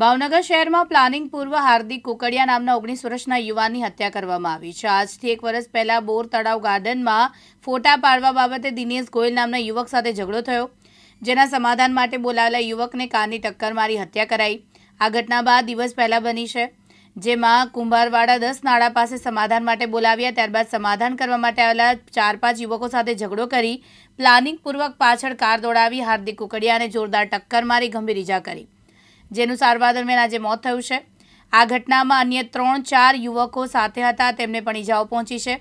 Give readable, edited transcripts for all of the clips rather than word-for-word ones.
ભાવનગર શહેરમાં પ્લાનિંગ પૂર્વ હાર્દિક કુકડિયા નામના 19 વર્ષના યુવાનની હત્યા કરવામાં આવી છે। આજથી 1 વર્ષ પહેલા બોર તળાવ ગાર્ડનમાં ફોટા પાડવા બાબતે દિનેશ ગોયલ નામના યુવક સાથે ઝઘડો થયો, જેના સમાધાન માટે બોલાવેલા યુવકને કારની ટક્કર મારી હત્યા કરાઈ। આ ઘટના બાદ દિવસ પહેલા બની છે, જેમાં કુંભારવાડા 10 નાળા પાસે સમાધાન માટે બોલાવ્યા। ત્યારબાદ સમાધાન કરવા માટે આવેલા 4-5 યુવકો સાથે ઝઘડો કરી પ્લાનિંગ પૂર્વક પાછળ કાર દોડાવી હાર્દિક કુકડિયાને જોરદાર ટક્કર મારી ગંભીર ઈજા કરી, જેનું સારવાર દરમિયાન આજે મોત થયું છે। આ ઘટનામાં અન્ય 3-4 યુવકો સાથે હતા, તેમને પણ ઈજાઓ પહોંચી છે।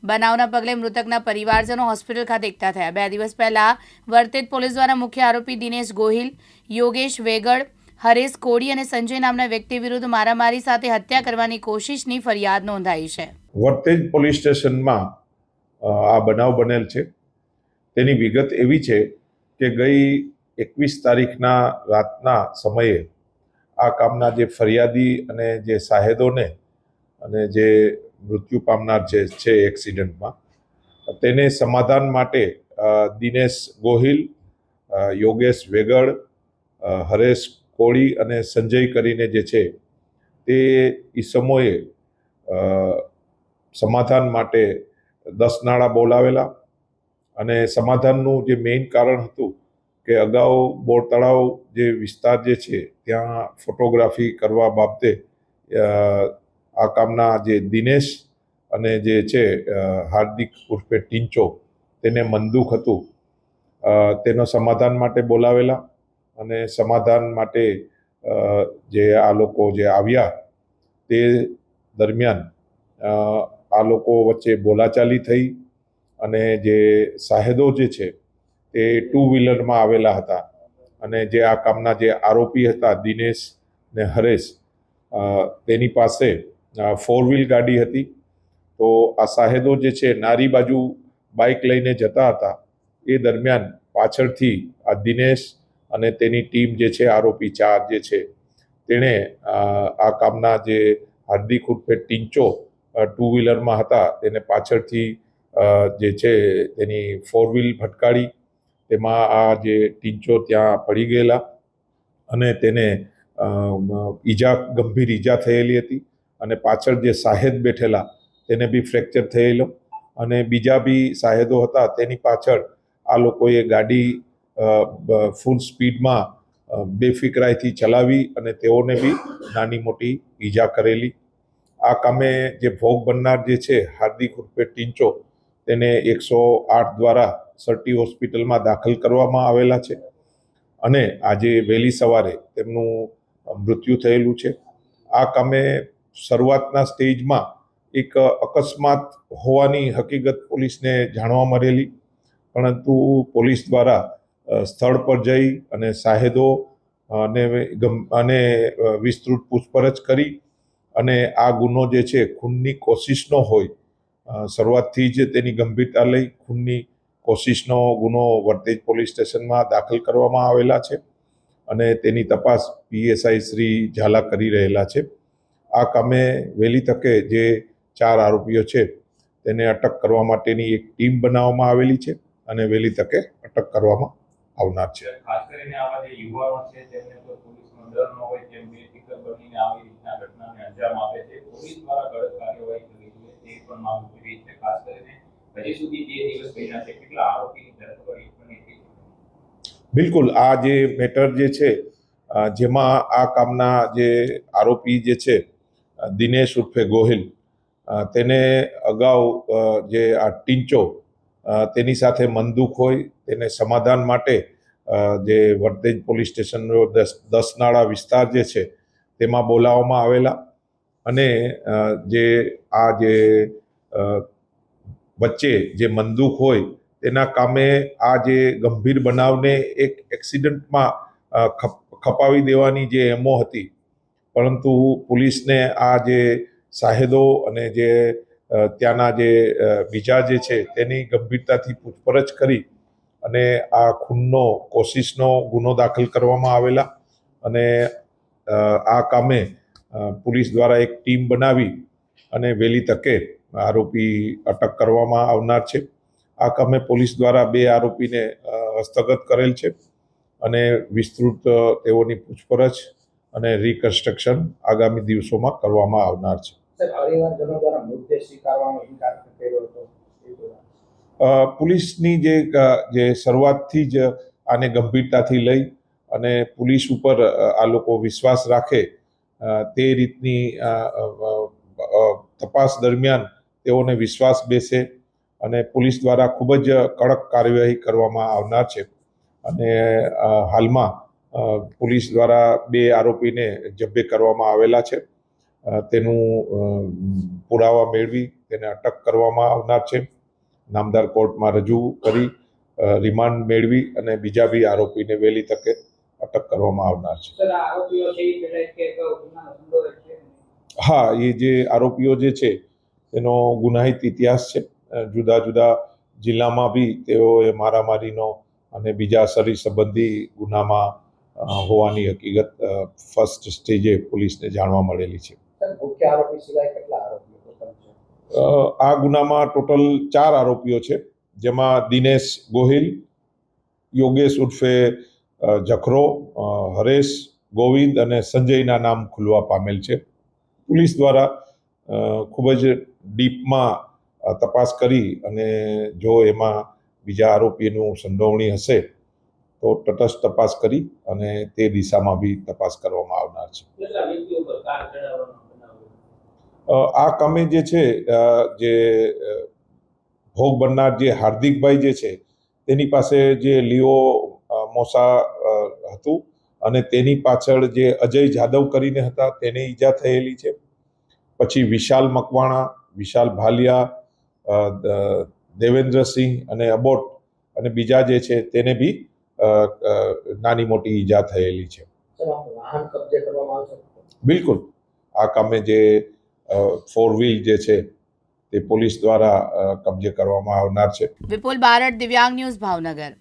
બનાવના પગલે મૃતકના પરિવારજનો હોસ્પિટલ ખાતે એકઠા થયા। 2 દિવસ પહેલા વર્તેજ પોલીસ દ્વારા મુખ્ય આરોપી દિનેશ ગોહિલ, યોગેશ વેગડ, હરેશ કોડી અને સંજય નામના વ્યક્તિ વિરુદ્ધ મારામારી સાથે હત્યા કરવાની કોશિશની ફરિયાદ નોંધાઈ છે। વર્તેજ પોલીસ સ્ટેશનમાં આ બનાવ બનેલ છે। તેની વિગત એવી છે કે ગઈ 21 તારીખના રાતના સમયે આ કામના જે ફરિયાદી અને જે સાહેદોને અને જે મૃત્યુ પામનાર જે છે એક્સિડન્ટમાં, તેને સમાધાન માટે દિનેશ ગોહિલ, યોગેશ વેગડ, હરેશ કોળી અને સંજય કરીને જે છે તે ઈસમોએ સમાધાન માટે 10 નાળા બોલાવેલા। અને સમાધાનનું જે મેઇન કારણ હતું કે અગાઉ બોર તળાવ જે વિસ્તાર જે છે ત્યાં ફોટોગ્રાફી કરવા બાબતે આ કામના જે દિનેશ અને જે છે હાર્દિક ઉર્ફે ટીંચો તેને મનદુખ હતું, તેનો સમાધાન માટે બોલાવેલા। અને સમાધાન માટે જે આ લોકો જે આવ્યા તે દરમિયાન આ લોકો વચ્ચે બોલાચાલી થઈ અને જે સાહેદો જે છે તે 2 વ્હીલરમાં આવેલા હતા અને જે આ કામના જે આરોપી હતા દિનેશ ને હરેશ, તેની પાસે 4 વ્હીલ ગાડી હતી। તો આ સાહેદો જે છે નારી બાજુ બાઇક લઈને જતા હતા, એ દરમિયાન પાછળથી આ દિનેશ અને તેની ટીમ જે છે આરોપી 4 જે છે તેણે આ કામના જે હાર્દિક ઉર્ફે ટીંચો 2 વ્હીલરમાં હતા તેને પાછળથી જે છે તેની 4 વ્હીલ ભટકાડી, તેમાં આ જે ટીંચો ત્યાં પડી ગયેલા અને તેને ગંભીર ઈજા થયેલી હતી। અને પાછળ જે સાહેદ બેઠેલા તેને બી ફ્રેક્ચર થયેલો અને બીજા બી સાહેદો હતા તેની પાછળ આ લોકોએ ગાડી ફૂલ સ્પીડમાં બેફિકરાઈથી ચલાવી અને તેઓને બી નાની મોટી ઈજા કરેલી। આ કામે જે ભોગ બનનાર જે છે હાર્દિક ઉર્ફે ટીંચો, તેને 108 દ્વારા સરટી હોસ્પિટલમાં દાખલ કરવામાં આવેલા છે અને આજે વહેલી સવારે તેમનું મૃત્યુ થયેલું છે। આ કામે શરૂઆતના સ્ટેજમાં એક અકસ્માત હોવાની હકીકત પોલીસને જાણવા મળેલી, પરંતુ પોલીસ દ્વારા સ્થળ પર જઈ અને સાહેદો અને વિસ્તૃત પૂછપરછ કરી અને આ ગુનો જે છે ખૂનની કોશિશનો હોય, શરૂઆતથી જ તેની ગંભીરતા લઈ ખૂનની કોશિશનો ગુનો વર્તેજ પોલીસ સ્ટેશનમાં દાખલ કરવામાં આવેલા છે અને તેની તપાસ PSI શ્રી ઝાલા કરી રહેલા છે। આ કામે વહેલી તકે જે 4 આરોપીઓ છે તેને અટક કરવા માટેની એક ટીમ બનાવવામાં આવેલી છે અને વહેલી તકે અટક કરવામાં આવનાર છે। ખાસ કરીને આવા જે યુવાનો છે તેમને કોઈ પોલીસનો ડર ન હોય, તેમ બેફિકર બનીને આવી રીતના ઘટનાને અંજામ આપે છે, પોલીસ દ્વારા કડક કાર્યવાહી કરવી જોઈએ તે પણ માંગ કરી છે। ખાસ કરીને હજી સુધી 2 દિવસ પહેલા છે કેટલા આરોપીની ધરપકડ બની હતી? બિલકુલ, આ જે મેટર જે છે જેમાં આ કામના જે આરોપી જે છે દિનેશ ઉર્ફે ગોહિલ, તેને અગાઉ જે આ ટીંચો તેની સાથે મનદુખ હોય તેને સમાધાન માટે જે વર્તેજ પોલીસ સ્ટેશનનો 10 નાળા વિસ્તાર જે છે તેમાં બોલાવવામાં આવેલા અને જે આ જે વચ્ચે જે મનદુખ હોય તેના કામે આ જે ગંભીર બનાવને એક એક્સિડન્ટમાં ખપાવી દેવાની જે એમો હતી, પરંતુ પોલીસને આ જે સાહેદો અને જે ત્યાંના જે બીજા જે છે તેની ગંભીરતાથી પૂછપરછ કરી અને આ ખૂનનો કોશિશનો ગુનો દાખલ કરવામાં આવેલા અને આ કામે પોલીસ દ્વારા એક ટીમ બનાવી અને વહેલી તકે આરોપી અટક કરવામાં આવનાર છે। આ કામે પોલીસ દ્વારા 2 આરોપીને હસ્તગત કરેલ છે અને વિસ્તૃત તેઓની પૂછપરછ અને રિકન્સ્ટ્રક્શન આગામી દિવસોમાં કરવામાં આવનાર છે. પરિવારજનો દ્વારા મૃતદેહ સ્વીકારવાનો ઇનકાર કર્યો હતો. પોલીસની જે શરૂઆતથી જ આને ગંભીરતાથી લઈ અને પોલીસ ઉપર આ લોકો વિશ્વાસ રાખે તે રીતની તપાસ દરમિયાન તેઓને વિશ્વાસ બેસે અને પોલીસ દ્વારા ખૂબ જ કડક કાર્યવાહી કરવામાં આવનાર છે. અને હાલમાં પોલીસ દ્વારા 2 આરોપીને જબ્બે કરવામાં આવેલા છે. તેનું પુરાવા મેળવી તેને અટક કરવામાં આવનાર છે. નામદાર કોર્ટમાં રજૂ કરી રિમાન્ડ મેળવી અને બીજા બી આરોપીને વહેલી તકે અટક કરવામાં આવનાર છે. હા, એ જે આરોપીઓ જે છે તેનો ગુનાહિત ઇતિહાસ છે. જુદા જુદા જિલ્લામાં બી તેઓએ મારામારીનો અને બીજા શરીર સંબંધી ગુનામાં હોવાની હકીકત ફર્સ્ટ સ્ટેજે પોલીસને જાણવા મળેલી છે. મુખ્ય આરોપી સિવાય કેટલા આરોપીઓ ટોટલ છે? આ ગુનામાં ટોટલ 4 આરોપીઓ છે, જેમાં દિનેશ ગોહિલ, યોગેશ ઉર્ફે જખરો, હરેશ, ગોવિંદ અને સંજયના નામ ખુલવા પામેલ છે. પોલીસ દ્વારા ખૂબ જ ડીપમાં તપાસ કરી અને જો એમાં બીજા આરોપીનું સંડોવણી હશે તો તટસ્થ તપાસ કરી અને તે દિશામાં બી તપાસ કરવામાં આવનાર છે. આ કામે જે છે જે ભોગ બનનાર જે હાર્દિકભાઈ જે છે તેની પાસે જે લિયો મોસા હતું અને તેની પાછળ જે અજય જાદવ કરીને હતા તેને ઈજા થયેલી છે. પછી વિશાલ મકવાણા, વિશાલ ભાલિયા, દેવેન્દ્રસિંહ અને અબોટ અને બીજા જે છે તેને બી નાની મોટી ઈજા થયેલી છે. વાહન કબજે કરવામાં આવશે? બિલકુલ. આ કામે જે 4 વ્હીલ જે છે તે પોલીસ દ્વારા કબજે કરવામાં આવનાર છે. વિપુલ બારડ, દિવ્યાંગ ન્યૂઝ, ભાવનગર.